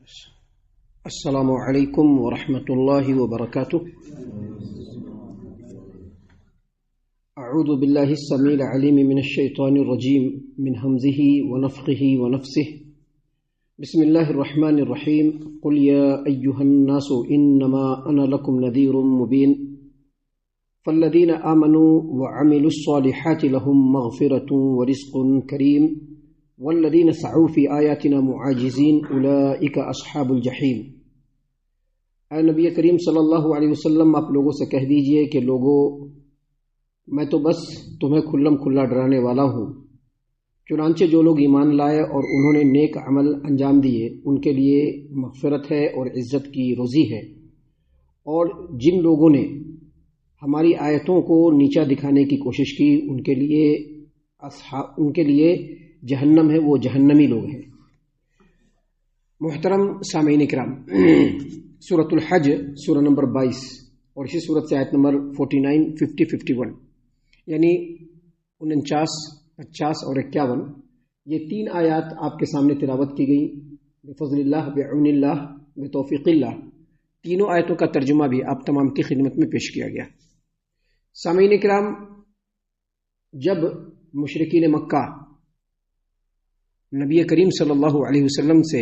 السلام علیکم ورحمۃ اللہ وبرکاتہ۔ اعوذ باللہ السمیع العلیم من الشیطان الرجیم من ہمزہ ونفخہ ونفثہ۔ بسم اللہ الرحمن الرحیم۔ قل یا ایھا الناس انما انا لکم نذیر مبین فالذین آمنوا وعملوا الصالحات لهم مغفرۃ ورزق کریم والذین سعوا فی آیاتنا معاجزین اولئک اصحاب الجحیم۔ اے نبی کریم صلی اللہ علیہ وسلم، آپ لوگوں سے کہہ دیجئے کہ لوگوں، میں تو بس تمہیں کھلم کھلا ڈرانے والا ہوں۔ چنانچہ جو لوگ ایمان لائے اور انہوں نے نیک عمل انجام دیے ان کے لیے مغفرت ہے اور عزت کی روزی ہے، اور جن لوگوں نے ہماری آیتوں کو نیچا دکھانے کی کوشش کی ان کے لیے جہنم ہے، وہ جہنمی لوگ ہیں۔ محترم سامعین کرام، سورۃ الحج سورہ نمبر 22 اور اسی سورت سے آیت نمبر 49، 50، 51 یعنی 49، 50 اور 51، یہ تین آیات آپ کے سامنے تلاوت کی گئی بفضل اللہ، بعون اللہ، بتوفیق اللہ۔ تینوں آیتوں کا ترجمہ بھی آپ تمام کی خدمت میں پیش کیا گیا۔ سامعین کرام، جب مشرکین مکہ نبی کریم صلی اللہ علیہ وسلم سے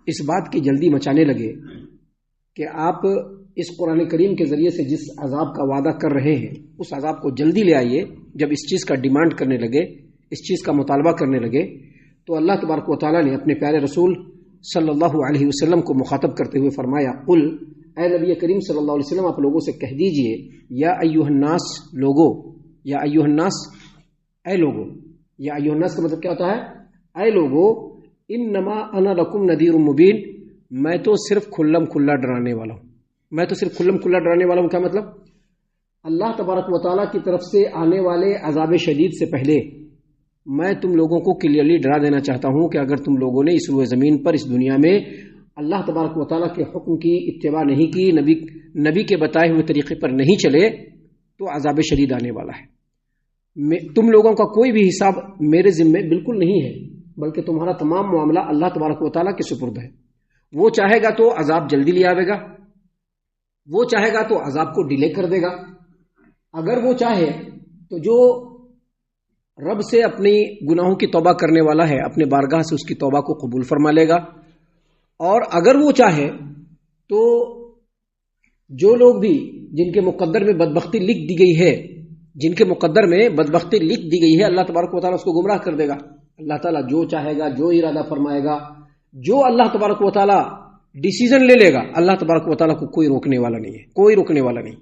اس بات کی جلدی مچانے لگے کہ آپ اس قرآن کریم کے ذریعے سے جس عذاب کا وعدہ کر رہے ہیں اس عذاب کو جلدی لے آئیے، جب اس چیز کا ڈیمانڈ کرنے لگے، اس چیز کا مطالبہ کرنے لگے، تو اللہ تبارک و تعالیٰ نے اپنے پیارے رسول صلی اللہ علیہ وسلم کو مخاطب کرتے ہوئے فرمایا، قل، اے نبی کریم صلی اللہ علیہ وسلم، آپ لوگوں سے کہہ دیجئے، یا ایھا الناس، لوگو، یا ایھا الناس، اے لوگو۔ یا ایھا الناس کا مطلب کیا ہوتا ہے؟ اے لوگو، انما انا لکم نذیر مبین، میں تو صرف کھلم کھلا ڈرانے والا ہوں۔ میں تو صرف کھلم کھلا ڈرانے والا ہوں، کیا مطلب؟ اللہ تبارک و تعالیٰ کی طرف سے آنے والے عذاب شدید سے پہلے میں تم لوگوں کو کلیئرلی ڈرا دینا چاہتا ہوں کہ اگر تم لوگوں نے اس روئے زمین پر، اس دنیا میں اللہ تبارک و تعالیٰ کے حکم کی اتباع نہیں کی، نبی کے بتائے ہوئے طریقے پر نہیں چلے، تو عذاب شدید آنے والا ہے۔ تم لوگوں کا کوئی بھی حساب میرے ذمے بالکل نہیں ہے، بلکہ تمہارا تمام معاملہ اللہ تبارک و تعالیٰ کے سپرد ہے۔ وہ چاہے گا تو عذاب جلدی لے آئے گا، وہ چاہے گا تو عذاب کو ڈیلے کر دے گا۔ اگر وہ چاہے تو جو رب سے اپنی گناہوں کی توبہ کرنے والا ہے، اپنے بارگاہ سے اس کی توبہ کو قبول فرما لے گا، اور اگر وہ چاہے تو جو لوگ بھی جن کے مقدر میں بدبختی لکھ دی گئی ہے، جن کے مقدر میں بدبختی لکھ دی گئی ہے، اللہ تبارک و تعالیٰ اس کو گمراہ کر دے گا۔ اللہ تعالیٰ جو چاہے گا، جو ارادہ فرمائے گا، جو اللہ تبارک و تعالیٰ ڈیسیژن لے لے گا، اللہ تبارک و تعالیٰ کو کوئی روکنے والا نہیں ہے، کوئی روکنے والا نہیں۔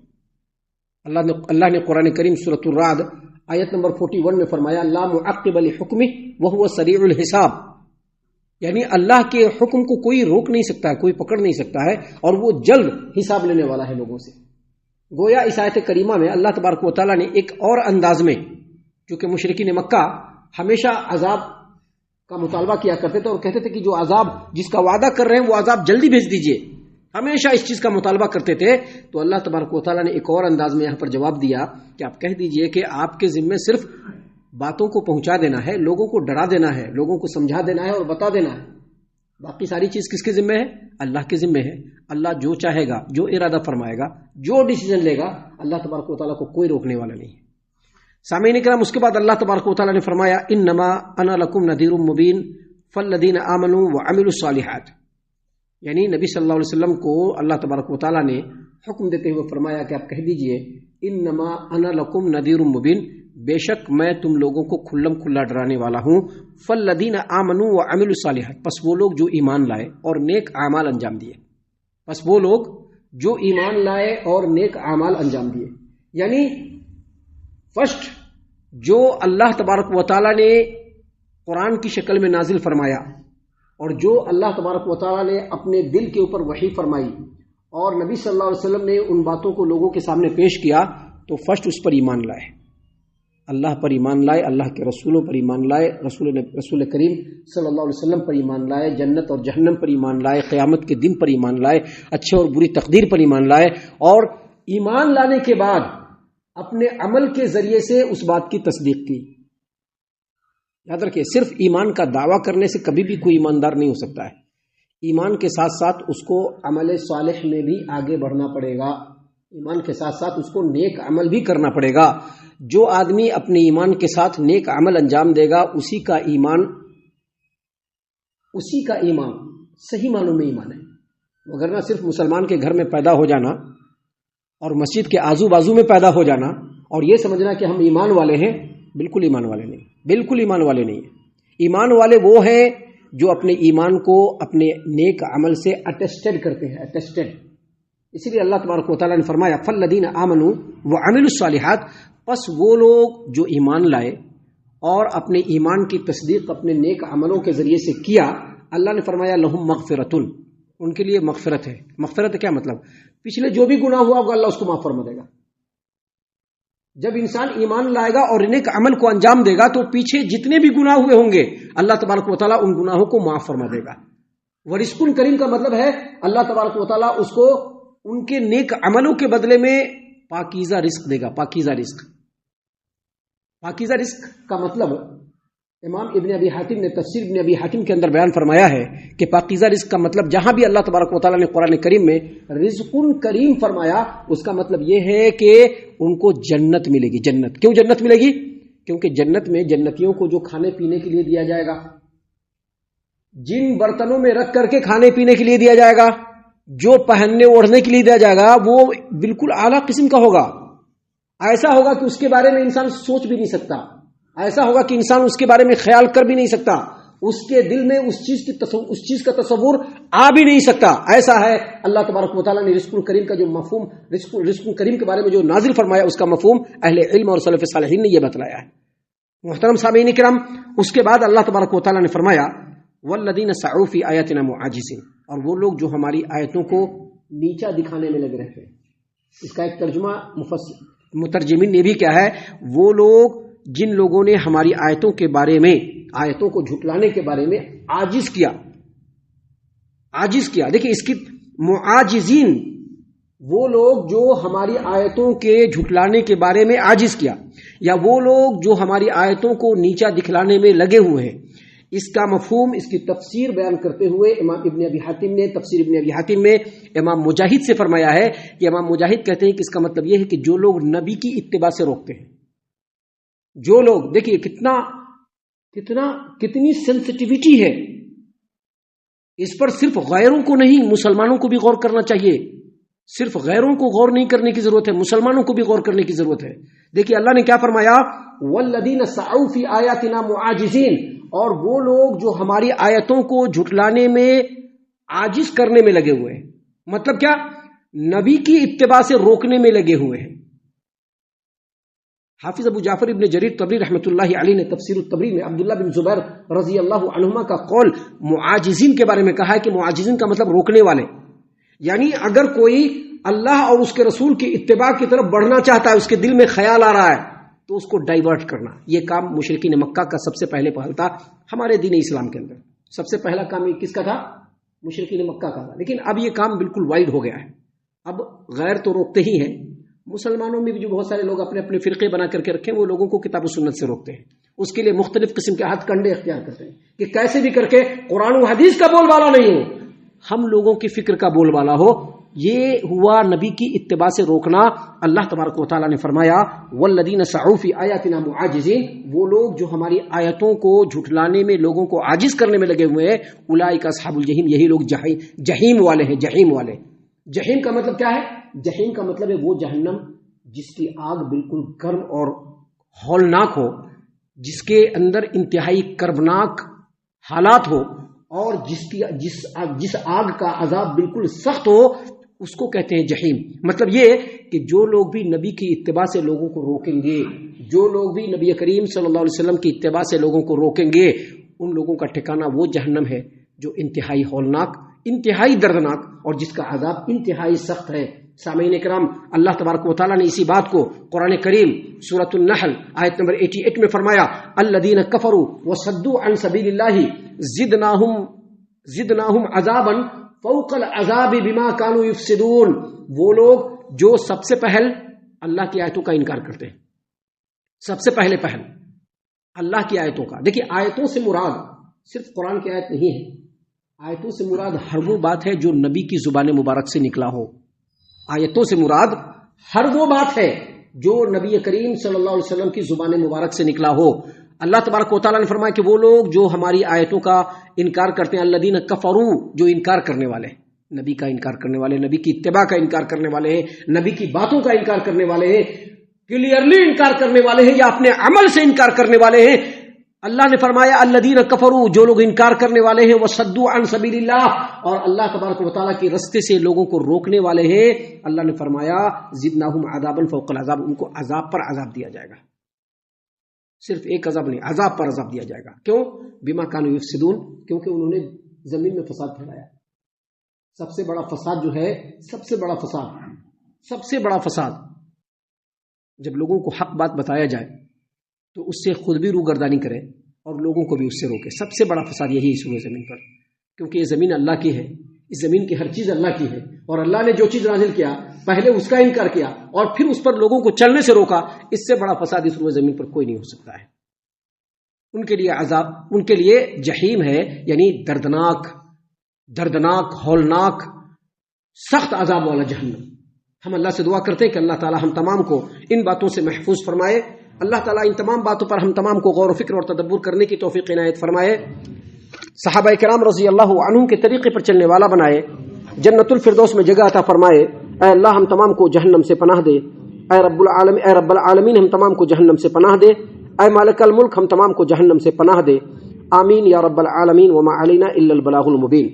اللہ نے قرآن کریم سورۃ الرعد آیت نمبر 41 میں فرمایا، لا معقب لحکمہ وہو سریع الحساب، یعنی اللہ کے حکم کو کوئی روک نہیں سکتا ہے، کوئی پکڑ نہیں سکتا ہے، اور وہ جلد حساب لینے والا ہے لوگوں سے۔ گویا اس آیت کریمہ میں اللہ تبارک و تعالیٰ نے ایک اور انداز میں، چونکہ مشرکین مکہ ہمیشہ عذاب کا مطالبہ کیا کرتے تھے اور کہتے تھے کہ جو عذاب جس کا وعدہ کر رہے ہیں وہ عذاب جلدی بھیج دیجئے، ہمیشہ اس چیز کا مطالبہ کرتے تھے۔ تو اللہ تبارک و تعالیٰ نے ایک اور انداز میں یہاں پر جواب دیا کہ آپ کہہ دیجئے کہ آپ کے ذمے صرف باتوں کو پہنچا دینا ہے، لوگوں کو ڈرا دینا ہے، لوگوں کو سمجھا دینا ہے اور بتا دینا ہے۔ باقی ساری چیز کس کے ذمے ہے؟ اللہ کے ذمے ہے۔ اللہ جو چاہے گا، جو ارادہ فرمائے گا، جو ڈیسیژن لے گا، اللہ تبارک و تعالیٰ کو کوئی روکنے والا نہیں ہے۔ سامعین کرام، اس کے بعد اللہ تبارک و تعالیٰ نے فرمایا، انما انا لکم نذیر مبین فالذین آمنوا وعملوا الصالحات، یعنی نبی صلی اللہ علیہ وسلم کو اللہ تبارک و تعالیٰ نے حکم دیتے ہوئے فرمایا کہ آپ کہہ دیجئے، انما انا لکم نذیر مبین، بے شک میں تم لوگوں کو کھلم کھلا ڈرانے والا ہوں، فالذین آمنوا وعملوا الصالحات، پس وہ لوگ جو ایمان لائے اور نیک اعمال انجام دیے، پس وہ لوگ جو ایمان لائے اور نیک اعمال انجام دیے، یعنی فرسٹ جو اللہ تبارک و تعالیٰ نے قرآن کی شکل میں نازل فرمایا، اور جو اللہ تبارک و تعالیٰ نے اپنے دل کے اوپر وحی فرمائی اور نبی صلی اللہ علیہ وسلم نے ان باتوں کو لوگوں کے سامنے پیش کیا، تو فرسٹ اس پر ایمان لائے، اللہ پر ایمان لائے، اللہ کے رسولوں پر ایمان لائے، رسول کریم صلی اللہ علیہ وسلم پر ایمان لائے، جنت اور جہنم پر ایمان لائے، قیامت کے دن پر ایمان لائے، اچھے اور بری تقدیر پر ایمان لائے، اور ایمان لانے کے بعد اپنے عمل کے ذریعے سے اس بات کی تصدیق کی۔ یاد رکھیے، صرف ایمان کا دعویٰ کرنے سے کبھی بھی کوئی ایماندار نہیں ہو سکتا ہے۔ ایمان کے ساتھ ساتھ اس کو عمل صالح میں بھی آگے بڑھنا پڑے گا، ایمان کے ساتھ ساتھ اس کو نیک عمل بھی کرنا پڑے گا۔ جو آدمی اپنے ایمان کے ساتھ نیک عمل انجام دے گا اسی کا ایمان صحیح معنوں میں ایمان ہے، وگرنہ صرف مسلمان کے گھر میں پیدا ہو جانا اور مسجد کے آزو بازو میں پیدا ہو جانا اور یہ سمجھنا کہ ہم ایمان والے ہیں، بالکل ایمان والے نہیں، بالکل ایمان والے نہیں ہیں۔ ایمان والے وہ ہیں جو اپنے ایمان کو اپنے نیک عمل سے اٹیسٹڈ کرتے ہیں، اٹیسٹڈ۔ اسی لیے اللہ تبارک و تعالیٰ نے فرمایا فالذین آمنوا وعملوا الصالحات، پس وہ لوگ جو ایمان لائے اور اپنے ایمان کی تصدیق اپنے نیک عملوں کے ذریعے سے کیا، اللہ نے فرمایا لہم مغفرۃ، ان کے لیے مغفرت ہے۔ مغفرت کیا مطلب؟ پچھلے جو بھی گناہ ہوا ہوگا اللہ اس کو معاف فرما دے گا۔ جب انسان ایمان لائے گا اور نیک عمل کو انجام دے گا تو پیچھے جتنے بھی گناہ ہوئے ہوں گے اللہ تبارک و تعالیٰ ان گناہوں کو معاف فرما دے گا۔ ورزق کریم کا مطلب ہے اللہ تبارک و تعالیٰ اس کو ان کے نیک عملوں کے بدلے میں پاکیزہ رزق دے گا۔ پاکیزہ رزق، پاکیزہ رزق کا مطلب امام ابن ابی حاتم نے تفسیر ابن ابی حاتم کے اندر بیان فرمایا ہے کہ پاکیزہ رزق کا مطلب جہاں بھی اللہ تبارک و تعالیٰ نے قرآن کریم میں رزق کریم فرمایا اس کا مطلب یہ ہے کہ ان کو جنت ملے گی۔ جنت کیوں جنت ملے گی؟ کیونکہ جنت میں جنتیوں کو جو کھانے پینے کے لیے دیا جائے گا، جن برتنوں میں رکھ کر کے کھانے پینے کے لیے دیا جائے گا، جو پہننے اوڑھنے کے لیے دیا جائے گا، وہ بالکل اعلیٰ قسم کا ہوگا۔ ایسا ہوگا کہ اس کے بارے میں انسان سوچ بھی نہیں سکتا، ایسا ہوگا کہ انسان اس کے بارے میں خیال کر بھی نہیں سکتا، اس کے دل میں اس چیز کا تصور آ بھی نہیں سکتا۔ ایسا ہے اللہ تبارک و تعالیٰ نے رزق کریم کا جو مفہوم رزق کریم کے بارے میں جو نازل فرمایا اس کا مفہوم اہل علم اور سلف صالحین نے یہ بتلایا ہے۔ محترم سامعین کرام، اس کے بعد اللہ تبارک و تعالیٰ نے فرمایا والذین سعوا فی آیاتنا معاجزین، اور وہ لوگ جو ہماری آیتوں کو نیچا دکھانے میں لگ رہے ہیں۔ اس کا ایک ترجمہ مترجمین نے بھی کیا ہے، وہ لوگ جن لوگوں نے ہماری آیتوں کے بارے میں، آیتوں کو جھٹلانے کے بارے میں عاجز کیا۔ دیکھیں اس کی معاجزین، وہ لوگ جو ہماری آیتوں کے جھٹلانے کے بارے میں عاجز کیا، یا وہ لوگ جو ہماری آیتوں کو نیچا دکھلانے میں لگے ہوئے ہیں۔ اس کا مفہوم، اس کی تفسیر بیان کرتے ہوئے امام ابن ابی حاتم نے تفسیر ابن ابی حاتم میں امام مجاہد سے فرمایا ہے کہ امام مجاہد کہتے ہیں کہ اس کا مطلب یہ ہے کہ جو لوگ نبی کی اتباع سے روکتے ہیں، جو لوگ، دیکھیے کتنی سینسٹیوٹی ہے اس پر، صرف غیروں کو نہیں مسلمانوں کو بھی غور کرنا چاہیے۔ صرف غیروں کو غور نہیں کرنے کی ضرورت ہے، مسلمانوں کو بھی غور کرنے کی ضرورت ہے۔ دیکھیے اللہ نے کیا فرمایا، والذین سعوا فی آیاتنا معاجزین، اور وہ لوگ جو ہماری آیتوں کو جھٹلانے میں عاجز کرنے میں لگے ہوئے ہیں۔ مطلب کیا؟ نبی کی اتباع سے روکنے میں لگے ہوئے ہیں۔ حافظ ابو جعفر ابن جریر طبری رحمۃ اللہ علیہ نے تفسیر الطبری میں عبداللہ بن زبیر رضی اللہ عنہما کا قول معاجزین کے بارے میں کہا ہے کہ معاجزین کا مطلب روکنے والے، یعنی اگر کوئی اللہ اور اس کے رسول کی اتباع کی طرف بڑھنا چاہتا ہے، اس کے دل میں خیال آ رہا ہے تو اس کو ڈائیورٹ کرنا، یہ کام مشرکین مکہ کا سب سے پہلے پہل تھا۔ ہمارے دین اسلام کے اندر سب سے پہلا کام کس کا تھا؟ مشرکین مکہ کا تھا، لیکن اب یہ کام بالکل وائڈ ہو گیا ہے۔ اب غیر تو روکتے ہی ہیں، مسلمانوں میں بھی جو بہت سارے لوگ اپنے اپنے فرقے بنا کر کے رکھے ہیں، وہ لوگوں کو کتاب و سنت سے روکتے ہیں، اس کے لیے مختلف قسم کے ہتھ کنڈے اختیار کرتے ہیں کہ کیسے بھی کر کے قرآن و حدیث کا بول بالا نہیں ہو، ہم لوگوں کی فکر کا بول بالا ہو۔ یہ ہوا نبی کی اتباع سے روکنا۔ اللہ تبارک و تعالیٰ نے فرمایا والذین سعوا فی آیاتنا معاجزین، وہ لوگ جو ہماری آیتوں کو جھٹلانے میں لوگوں کو عاجز کرنے میں لگے ہوئے ہیں، اولئک اصحاب الجحیم، یہی لوگ جہیم والے ہیں، جہیم والے۔ جہیم کا مطلب کیا ہے؟ جہیم کا مطلب ہے وہ جہنم جس کی آگ بالکل گرم اور ہولناک ہو، جس کے اندر انتہائی کربناک حالات ہو، اور جس آگ کا عذاب بالکل سخت ہو، اس کو کہتے ہیں جہیم۔ مطلب یہ کہ جو لوگ بھی نبی کی اتباع سے لوگوں کو روکیں گے، جو لوگ بھی نبی کریم صلی اللہ علیہ وسلم کی اتباع سے لوگوں کو روکیں گے، ان لوگوں کا ٹھکانہ وہ جہنم ہے جو انتہائی ہولناک، انتہائی دردناک، اور جس کا عذاب انتہائی سخت ہے۔ سامعین کرام، اللہ تبارک و تعالیٰ نے اسی بات کو قرآن کریم سورۃ النحل آیت نمبر 88 میں فرمایا الذین کفروا وصدوا عن سبیل اللہ زدناہم عذابا فوق العذاب بما كانوا یفسدون، وہ لوگ جو سب سے پہل اللہ کی آیتوں کا انکار کرتے ہیں، سب سے پہل اللہ کی آیتوں کا۔ دیکھیے آیتوں سے مراد صرف قرآن کی آیت نہیں ہے، آیتوں سے مراد ہر وہ بات ہے جو نبی کی زبان مبارک سے نکلا ہو. آیتوں سے مراد ہر وہ بات ہے جو نبی کریم صلی اللہ علیہ وسلم کی زبان مبارک سے نکلا ہو. اللہ تبارک و تعالیٰ نے فرمایا کہ وہ لوگ جو ہماری آیتوں کا انکار کرتے ہیں، الذین کفروا، جو انکار کرنے والے ہیں، نبی کا انکار کرنے والے، نبی کی اتباع کا انکار کرنے والے ہیں، نبی کی باتوں کا انکار کرنے والے ہیں، کلیئرلی انکار کرنے والے ہیں یا اپنے عمل سے انکار کرنے والے ہیں. اللہ نے فرمایا الذین کفروا، جو لوگ انکار کرنے والے ہیں، وصدوا عن سبیل اللہ، اور اللہ تبارک و تعالیٰ کے رستے سے لوگوں کو روکنے والے ہیں. اللہ نے فرمایا زدناہم عذابا فوق العذاب، ان کو عذاب پر عذاب دیا جائے گا. صرف ایک عذاب نہیں، عذاب پر عذاب دیا جائے گا. کیوں؟ بما کانوا یفسدون، کیونکہ انہوں نے زمین میں فساد پھیلایا. سب سے بڑا فساد جو ہے، سب سے بڑا فساد جب لوگوں کو حق بات بتایا جائے تو اس سے خود بھی روگردانی کرے اور لوگوں کو بھی اس سے روکے. سب سے بڑا فساد یہی ہے زمین پر، کیونکہ یہ زمین اللہ کی ہے، اس زمین کی ہر چیز اللہ کی ہے، اور اللہ نے جو چیز نازل کیا پہلے اس کا انکار کیا اور پھر اس پر لوگوں کو چلنے سے روکا. اس سے بڑا فساد اس روئے زمین پر کوئی نہیں ہو سکتا ہے. ان کے لیے عذاب، ان کے لیے جہیم ہے، یعنی دردناک ہولناک سخت عذاب والا جہنم. ہم اللہ سے دعا کرتے ہیں کہ اللہ تعالی ہم تمام کو ان باتوں سے محفوظ فرمائے. اللہ تعالیٰ ان تمام باتوں پر ہم تمام کو غور و فکر اور تدبر کرنے کی توفیق عنایت فرمائے. صحابہ کرام رضی اللہ عنہم کے طریقے پر چلنے والا بنائے. جنت الفردوس میں جگہ عطا فرمائے. اے اللہ ہم تمام کو جہنم سے پناہ دے. اے رب العالمین ہم تمام کو جہنم سے پناہ دے. اے مالک الملک ہم تمام کو جہنم سے پناہ دے. آمین یا رب العالمین. وما علینا الا البلاغ المبین.